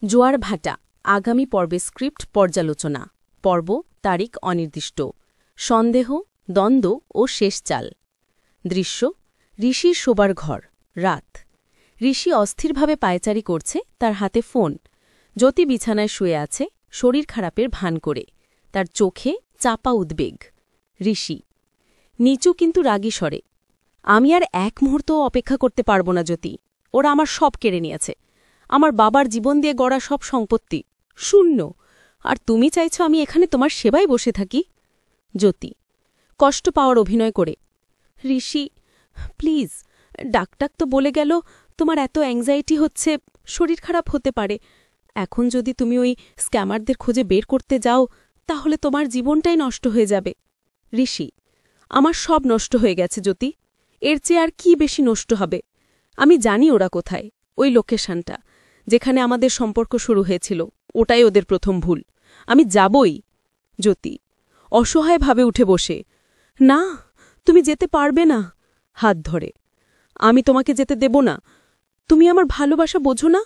জোয়ার ভাটা আগামী পর্বে স্ক্রিপ্ট পর্যালোচনা পর্ব তারিখ অনির্দিষ্ট সন্দেহ দ্বন্দ্ব ও শেষ চাল দৃশ্য ঋষির শোবার ঘর রাত ঋষি অস্থিরভাবে পায়চারি করছে তার হাতে ফোন জ্যোতি বিছানায় শুয়ে আছে শরীর খারাপের ভান করে তার চোখে চাপা উদ্বেগ ঋষি নিচু কিন্তু রাগী স্বরে আমি আর এক মুহূর্তও অপেক্ষা করতে পারব না জ্যোতি ওরা আমার সব কেড়ে নিয়েছে আমার বাবার জীবন দিয়ে গড়া সব সম্পত্তি শূন্য আর তুমি চাইছ আমি এখানে তোমার সেবায় বসে থাকি জ্যোতি কষ্ট পাওয়ার অভিনয় করে ঋষি প্লিজ ডাক্তার তো বলে গেল তোমার এত অ্যাংজাইটি হচ্ছে শরীর খারাপ হতে পারে এখন যদি তুমি ওই স্ক্যামারদের খোঁজে বের করতে যাও তাহলে তোমার জীবনটাই নষ্ট হয়ে যাবে ঋষি আমার সব নষ্ট হয়ে গেছে জ্যোতি এর চেয়ে আর কি বেশি নষ্ট হবে আমি জানি ওরা কোথায় ওই লোকেশনটা যেখানে আমাদের সম্পর্ক শুরু হয়েছিল ওটাই ওদের প্রথম ভুল আমি যাবই জ্যোতি অসহায়ভাবে উঠে বসে না তুমি যেতে পারবে না হাত ধরে আমি তোমাকে যেতে দেব না তুমি আমার ভালোবাসা বোঝো না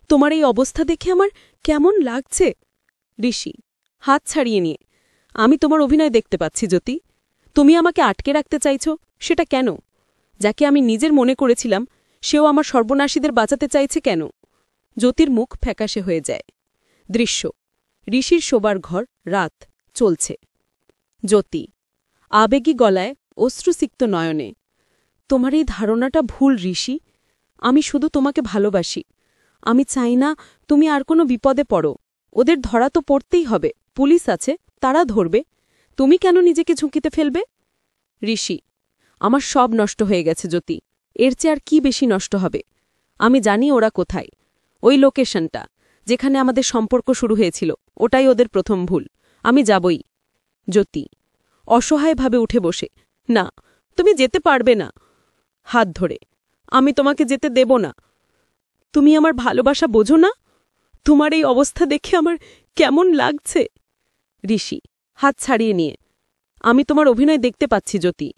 তোমার এই অবস্থা দেখে আমার কেমন লাগছে ঋষি হাত ছাড়িয়ে নিয়ে আমি তোমার অভিনয় দেখতে পাচ্ছি জ্যোতি তুমি আমাকে আটকে রাখতে চাইছ সেটা কেন যাকে আমি নিজের মনে করেছিলাম সেও আমার সর্বনাশীদের বাঁচাতে চাইছে কেন জ্যোতির মুখ ফ্যাকাশে হয়ে যায় দৃশ্য ঋষির শোবার ঘর রাত চলছে জ্যোতি আবেগী গলায় অশ্রুসিক্ত নয়নে তোমার এই ধারণাটা ভুল ঋষি আমি শুধু তোমাকে ভালোবাসি আমি চাই না তুমি আর কোনো বিপদে পড়ো ওদের ধরা তো পড়তেই হবে পুলিশ আছে তারা ধরবে তুমি কেন নিজেকে ঝুঁকিতে ফেলবে ঋষি আমার সব নষ্ট হয়ে গেছে জ্যোতি এর চেয়ে আর কি বেশি নষ্ট হবে আমি জানি ওরা কোথায় ওই লোকেশনটা যেখানে আমাদের সম্পর্ক শুরু হয়েছিল ওটাই ওদের প্রথম ভুল আমি যাবই জ্যোতি অসহায়ভাবে উঠে বসে না তুমি যেতে পারবে না হাত ধরে আমি তোমাকে যেতে দেব না তুমি আমার ভালোবাসা বোঝো না তোমার এই অবস্থা দেখে আমার কেমন লাগছে ঋষি হাত ছাড়িয়ে নিয়ে আমি তোমার অভিনয় দেখতে পাচ্ছি জ্যোতি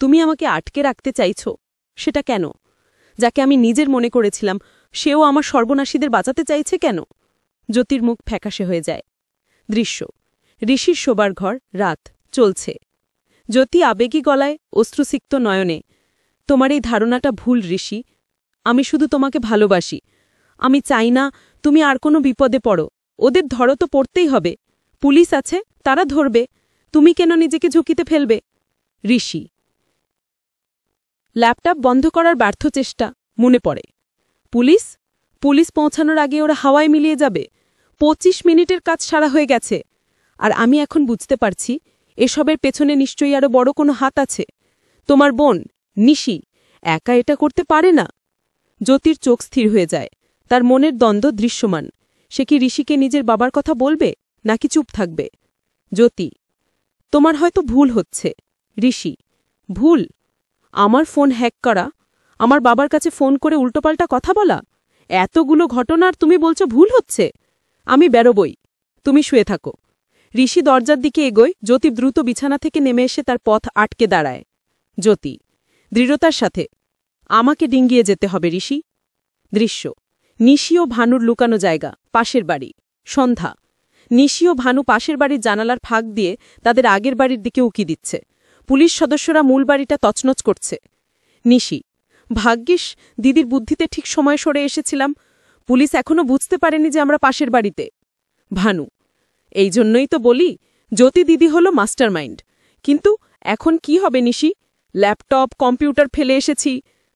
তুমি আমাকে আটকে রাখতে চাইছ সেটা কেন যাকে আমি নিজের মনে করেছিলাম সেও আমার সর্বনাশীদের বাঁচাতে চাইছে কেন জ্যোতির মুখ ফ্যাকাশে হয়ে যায় দৃশ্য ঋষির শোবার ঘর রাত চলছে জ্যোতি আবেগী গলায় অশ্রুসিক্ত নয়নে তোমার এই ধারণাটা ভুল ঋষি আমি শুধু তোমাকে ভালোবাসি আমি চাই না তুমি আর কোনো বিপদে পড়ো ওদের ধরো তো পড়তেই হবে পুলিশ আছে তারা ধরবে তুমি কেন নিজেকে ঝুঁকিতে ফেলবে ঋষি ল্যাপটপ বন্ধ করার ব্যর্থ চেষ্টা মনে পড়ে পুলিশ পুলিশ পৌঁছানোর আগে ওরা হাওয়ায় মিলিয়ে যাবে ২৫ মিনিটের কাজ সারা হয়ে গেছে আর আমি এখন বুঝতে পারছি এসবের পেছনে নিশ্চয়ই আরও বড় কোনো হাত আছে তোমার বোন নিশি একা এটা করতে পারে না জ্যোতির চোখ স্থির হয়ে যায় তার মনের দ্বন্দ্ব দৃশ্যমান সে কি ঋষিকে নিজের বাবার কথা বলবে নাকি চুপ থাকবে জ্যোতি তোমার হয়তো ভুল হচ্ছে ঋষি ভুল আমার ফোন হ্যাক করা আমার বাবার কাছে ফোন করে উল্টোপাল্টা কথা বলা এতগুলো ঘটনার তুমি বলছো ভুল হচ্ছে আমি বেরোবই তুমি শুয়ে থাকো ঋষি দরজার দিকে এগোয় জ্যোতি দ্রুত বিছানা থেকে নেমে এসে তার পথ আটকে দাঁড়ায় জ্যোতি দৃঢ়তার সাথে আমাকে ডিঙ্গিয়ে যেতে হবে ঋষি দৃশ্য নিশি ও ভানুর লুকানো জায়গা পাশের বাড়ি সন্ধ্যা নিশি ও ভানু পাশের বাড়ির জানালার ফাঁক দিয়ে তাদের আগের বাড়ির দিকে উকি দিচ্ছে পুলিশ সদস্যরা মূল বাড়িটা তছনছ করছে নিশি ভাগ্যিস দিদির বুদ্ধিতে ঠিক সময় সরে এসেছিলাম পুলিশ এখনও বুঝতে পারেনি যে আমরা পাশের বাড়িতে ভানু এই জন্যই তো বলি জ্যোতি দিদি হল মাস্টারমাইন্ড কিন্তু এখন কি হবে নিশি ল্যাপটপ কম্পিউটার ফেলে এসেছি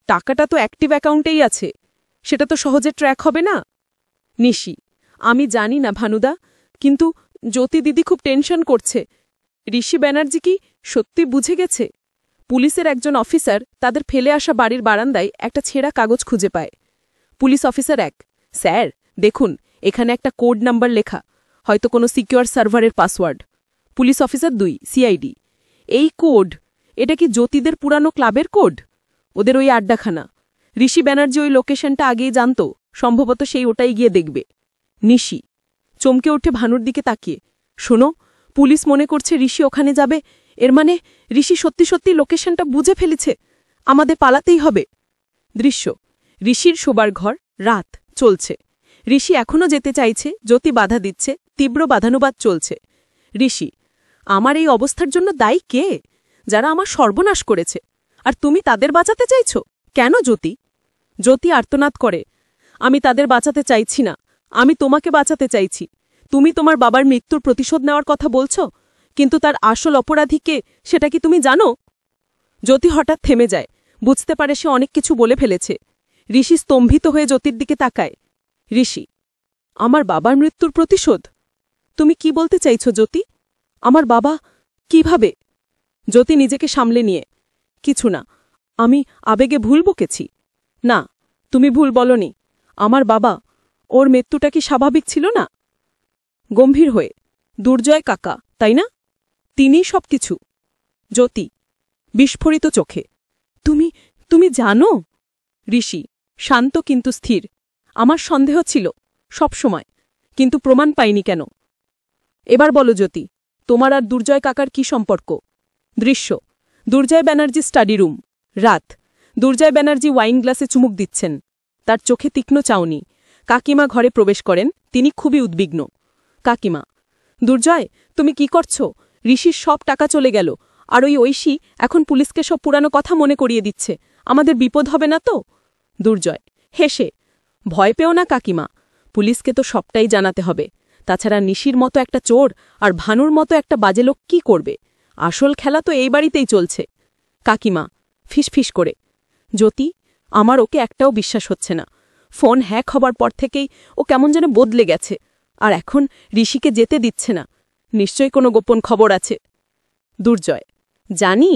টাকাটা তো অ্যাক্টিভ অ্যাকাউন্টেই আছে সেটা তো সহজে ট্র্যাক হবে না নিশি আমি জানি না ভানুদা কিন্তু জ্যোতি দিদি খুব টেনশন করছে ঋষি ব্যানার্জি কি সত্যি বুঝে গেছে পুলিশের একজন অফিসার তাদের ফেলে আসা বাড়ির বারান্দায় একটা ছেঁড়া কাগজ খুঁজে পায় পুলিশ অফিসার ১ স্যার দেখুন এখানে একটা কোড নাম্বার লেখা হয়তো কোনো সিকিউর সার্ভারের পাসওয়ার্ড পুলিশ অফিসার ২ সিআইডি এই কোড এটা কি জ্যোতিদের পুরানো ক্লাবের কোড ওদের ওই আড্ডাখানা ঋষি ব্যানার্জি ওই লোকেশনটা আগেই জানত সম্ভবত সেই ওটাই গিয়ে দেখবে নিশি চমকে ওঠে ভানুর দিকে তাকিয়ে শোনো পুলিশ মনে করছে ঋষি ওখানে যাবে এর মানে ঋষি সত্যি সত্যি লোকেশনটা বুঝে ফেলেছে আমাদের পালাতেই হবে দৃশ্য ঋষির শোবার ঘর রাত চলছে ঋষি এখনও যেতে চাইছে, জ্যোতি বাধা দিচ্ছে, তীব্র বাধানুবাদ চলছে। ঋষি, আমার এই অবস্থার জন্য দায়ী কে? যারা আমার সর্বনাশ করেছে, আর তুমি তাদের বাঁচাতে চাইছ কেন জ্যোতি? জ্যোতি আর্তনাদ করে, আমি তাদের বাঁচাতে চাইছি না, আমি তোমাকে বাঁচাতে চাইছি। তুমি তোমার বাবার মৃত্যুর প্রতিশোধ নেওয়ার কথা বলছ, কিন্তু তার আসল অপরাধী কে সেটা কি তুমি জানো? জ্যোতি হঠাৎ থেমে যায়, বুঝতে পারে সে অনেক কিছু বলে ফেলেছে। ঋষি স্তম্ভিত হয়ে জ্যোতির দিকে তাকায়। ঋষি, আমার বাবার মৃত্যুর প্রতিশোধ? তুমি কি বলতে চাইছ জ্যোতি? আমার বাবা কিভাবে? জ্যোতি নিজেকে সামলে নিয়ে, কিছু না, আমি আবেগে ভুল বকেছি। না, তুমি ভুল বলনি। আমার বাবা, ওর মৃত্যুটা কি স্বাভাবিক ছিল না? গম্ভীর হয়ে, দুর্জয় কাকা, তাই না? তিনিই সবকিছু। জ্যোতি বিস্ফোরিত চোখে, তুমি জানো? ঋষি শান্ত কিন্তু স্থির, আমার সন্দেহ ছিল সবসময়, কিন্তু প্রমাণ পাইনি কেন? এবার বলো জ্যোতি, তোমার আর দুর্জয় কাকার কি সম্পর্ক? দৃশ্য, দুর্জয় ব্যানার্জি স্টাডি রুম, রাত। দুর্জয় ব্যানার্জি ওয়াইন গ্লাসে চুমুক দিচ্ছেন, তার চোখে তীক্ষ্ণ চাউনি। কাকিমা ঘরে প্রবেশ করেন, তিনি খুবই উদ্বিগ্ন। কাকিমা, দুর্জয়, তুমি কি করছ? ঋষির সব টাকা চলে গেল, আর ওই ঐশী এখন পুলিশকে সব পুরানো কথা মনে করিয়ে দিচ্ছে। আমাদের বিপদ হবে না তো? দুর্জয় হেসে, ভয় পেও না কাকিমা, পুলিশকে তো সবটাই জানাতে হবে। তাছাড়া নিশির মতো একটা চোর আর ভানুর মতো একটা বাজে লোক কি করবে? আসল খেলা তো এই বাড়িতেই চলছে। কাকিমা ফিসফিস করে, জ্যোতি, আমার ওকে একটাও বিশ্বাস হচ্ছে না। ফোন হ্যাক হবার পর থেকেই ও কেমন যেন বদলে গেছে, আর এখন ঋষিকে যেতে দিচ্ছে না। নিশ্চয়ই কোনো গোপন খবর আছে। দুর্জয়, জানি,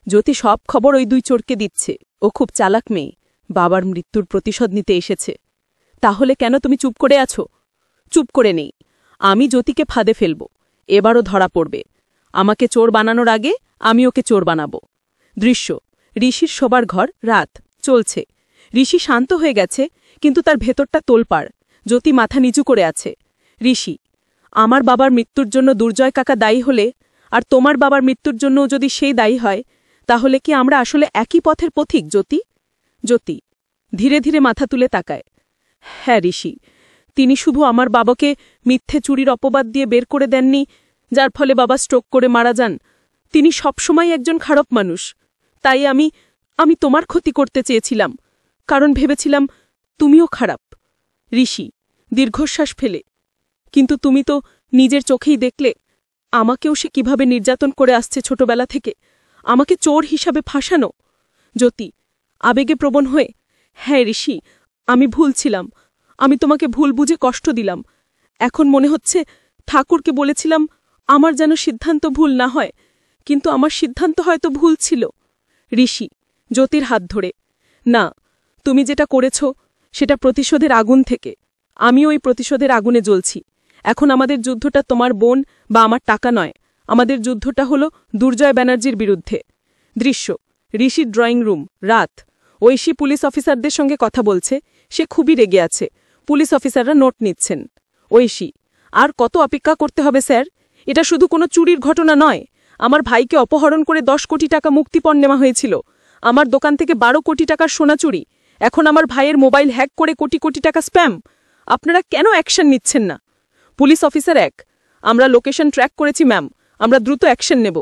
জ্যোতি সব খবর ওই দুই চোরকে দিচ্ছে। ও খুব চালাক মেয়ে, বাবার মৃত্যুর প্রতিশোধ নিতে এসেছে। তাহলে কেন তুমি চুপ করে আছো? চুপ করে নেই, আমি জ্যোতিকে ফাঁদে ফেলব, এবারও ধরা পড়বে। আমাকে চোর বানানোর আগে আমি ওকে চোর বানাব। দৃশ্য, ঋষির শোবার ঘর, রাত চলছে। ঋষি শান্ত হয়ে গেছে, কিন্তু তার ভেতরটা তোলপাড়। জ্যোতি মাথা নিচু করে আছে। ঋষি, আমার বাবার মৃত্যুর জন্য দুর্জয় কাকা দায়ী হলে, আর তোমার বাবার মৃত্যুর জন্য যদি সেই দায়ী হয়, তাহলে কি আমরা আসলে একই পথের পথিক জ্যোতি? জ্যোতি ধীরে ধীরে মাথা তুলে তাকায়। হ্যাঁ ঋষি, তিনি শুধু আমার বাবাকে মিথ্যে চুরির অপবাদ দিয়ে বের করে দেননি, যার ফলে বাবা স্ট্রোক করে মারা যান। তিনি সবসময় একজন খারাপ মানুষ। তাই আমি তোমার ক্ষতি করতে চেয়েছিলাম, কারণ ভেবেছিলাম তুমিও খারাপ। ঋষি দীর্ঘশ্বাস ফেলে, কিন্তু তুমি তো নিজের চোখেই দেখলে আমাকেও সে কিভাবে নির্যাতন করে আসছে ছোটবেলা থেকে, আমাকে চোর হিসাবে ফাঁসানো। জ্যোতি আবেগে প্রবণ হয়ে, হ্যাঁ ঋষি, আমি ভুল ছিলাম, আমি তোমাকে ভুল বুঝে কষ্ট দিলাম। এখন মনে হচ্ছে ঠাকুরকে বলেছিলাম আমার যেন সিদ্ধান্ত ভুল না হয়, কিন্তু আমার সিদ্ধান্ত হয়তো ভুল ছিল। ঋষি জ্যোতির হাত ধরে, না, তুমি যেটা করেছ সেটা প্রতিশোধের আগুন থেকে। আমি ওই প্রতিশোধের আগুনে জ্বলছি। এখন আমাদের যুদ্ধটা তোমার বোন বা আমার টাকা নয়, আমাদের যুদ্ধটা হল দুর্জয় ব্যানার্জির বিরুদ্ধে। দৃশ্য, ঋষির ড্রয়িং রুম, রাত। ঐশী পুলিশ অফিসারদের সঙ্গে কথা বলছে, সে খুবই রেগে আছে। পুলিশ অফিসাররা নোট নিচ্ছেন। ঐশী, আর কত অপেক্ষা করতে হবে স্যার? এটা শুধু কোনো চুরির ঘটনা নয়, আমার ভাইকে অপহরণ করে 10 কোটি টাকা মুক্তিপণ নেওয়া হয়েছিল। আমার দোকান থেকে 12 কোটি টাকার সোনা চুরি। এখন আমার ভাইয়ের মোবাইল হ্যাক করে কোটি কোটি টাকা স্প্যাম। আপনারা কেন অ্যাকশন নিচ্ছেন না? পুলিশ অফিসার 1, আমরা লোকেশন ট্র্যাক করেছি ম্যাম, আমরা দ্রুত অ্যাকশন নেব।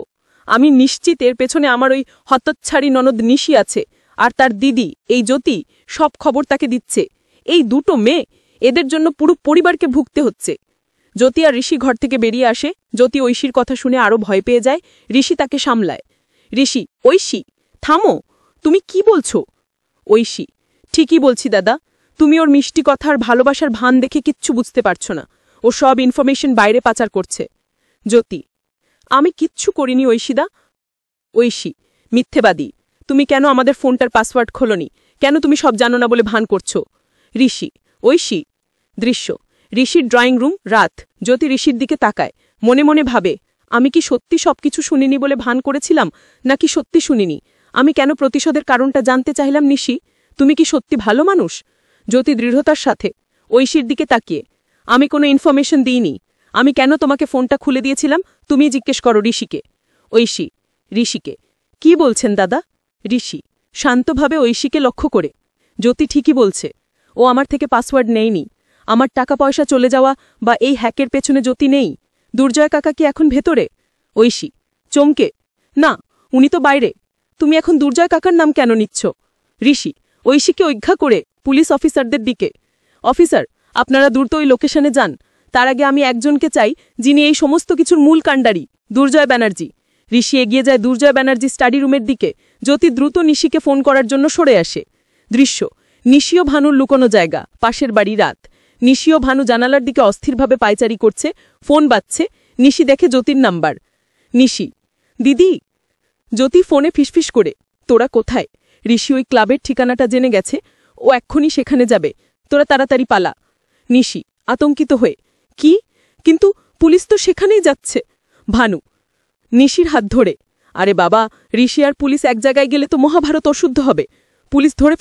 আমি নিশ্চিত এর পেছনে আমার ওই হতচ্ছাড়ি ননদ নিশি আছে, আর তার দিদি এই জ্যোতি সব খবর তাকে দিচ্ছে। এই দুটো মেয়ে, এদের জন্য পুরো পরিবারকে ভুগতে হচ্ছে। জ্যোতি আর ঋষি ঘর থেকে বেরিয়ে আসে। জ্যোতি ঐশীর কথা শুনে আরও ভয় পেয়ে যায়। ঋষি তাকে সামলায়। ঋষি, ঐশী, থামো, তুমি কি বলছো? ঐশী, ঠিকই বলছি দাদা, তুমি ওর মিষ্টি কথা আর ভালোবাসার ভান দেখে কিচ্ছু বুঝতে পারছো না। ও সব ইনফরমেশন বাইরে পাচার করছে। জ্যোতি, আমি কিচ্ছু করিনি ঐশীদা। ঐশী, মিথ্যেবাদী, তুমি কেন আমাদের ফোনটার পাসওয়ার্ড খোলনি? কেন তুমি সব জানো না বলে ভান করছো? ঋষি, ঐশী। দৃশ্য, ঋষির ড্রয়িং রুম, রাত। জ্যোতি ঋষির দিকে তাকায়, মনে মনে ভাবে, আমি কি সত্যি সবকিছু শুনিনি বলে ভান করেছিলাম, নাকি সত্যি শুনিনি? আমি কেন প্রতিশোধের কারণটা জানতে চাইলাম? নিশি, তুমি কি সত্যি ভালো মানুষ? জ্যোতি দৃঢ়তার সাথে, ঐশীর দিকে তাকিয়ে, আমি কোনো ইনফরমেশন দিইনি। আমি কেন তোমাকে ফোনটা খুলে দিয়েছিলাম তুমি জিজ্ঞেস করো ঋষিকে। ঐশী ঋষিকে, কি বলছেন দাদা? ঋষি শান্তভাবে ঐশীকে লক্ষ্য করে, জ্যোতি ঠিকই বলছে, ও আমার থেকে পাসওয়ার্ড নেয়নি। আমার টাকা পয়সা চলে যাওয়া বা এই হ্যাকের পেছনে জ্যোতি নেই? দুর্জয় কাকা কি এখন ভেতরে? ঐশী চমকে, না, উনি তো বাইরে। তুমি এখন দুর্জয় কাকার নাম কেন নিচ্ছ? ঋষি ঐশীকে ঐজ্ঞা করে পুলিশ অফিসারদের দিকে, অফিসার, আপনারা দ্রুত ওই লোকেশনে যান। তার আগে আমি একজনকে চাই যিনি এই সমস্ত কিছুর মূল কাণ্ডারি, দুর্জয় ব্যানার্জি। ঋষি এগিয়ে যায় দুর্জয় ব্যানার্জি স্টাডি রুমের দিকে। জ্যোতি দ্রুত নিশিকে ফোন করার জন্য সরে আসে। দৃশ্য, নিশি ও ভানুর লুকোনো জায়গা, পাশের বাড়ি, রাত। নিশি ও ভানু জানালার দিকে অস্থিরভাবে পায়চারি করছে। ফোন বাজছে। নিশি দেখে জ্যোতির নাম্বার। নিশি, দিদি। জ্যোতি ফোনে ফিসফিস করে, তোরা কোথায়? ঋষি ওই ক্লাবের ঠিকানাটা জেনে গেছে, ও এক্ষুনি সেখানে যাবে, তোরা তাড়াতাড়ি পালা। নিশি আতঙ্কিত হয়ে, কি? কিন্তু পুলিশ তো সেখানেই যাচ্ছে। ভানু নিশির হাত ধরে, আরে বাবা, ঋষি আর পুলিশ এক জায়গায় গেলে তো মহাভারত অশুদ্ধ হবে। পুলিশ ধরে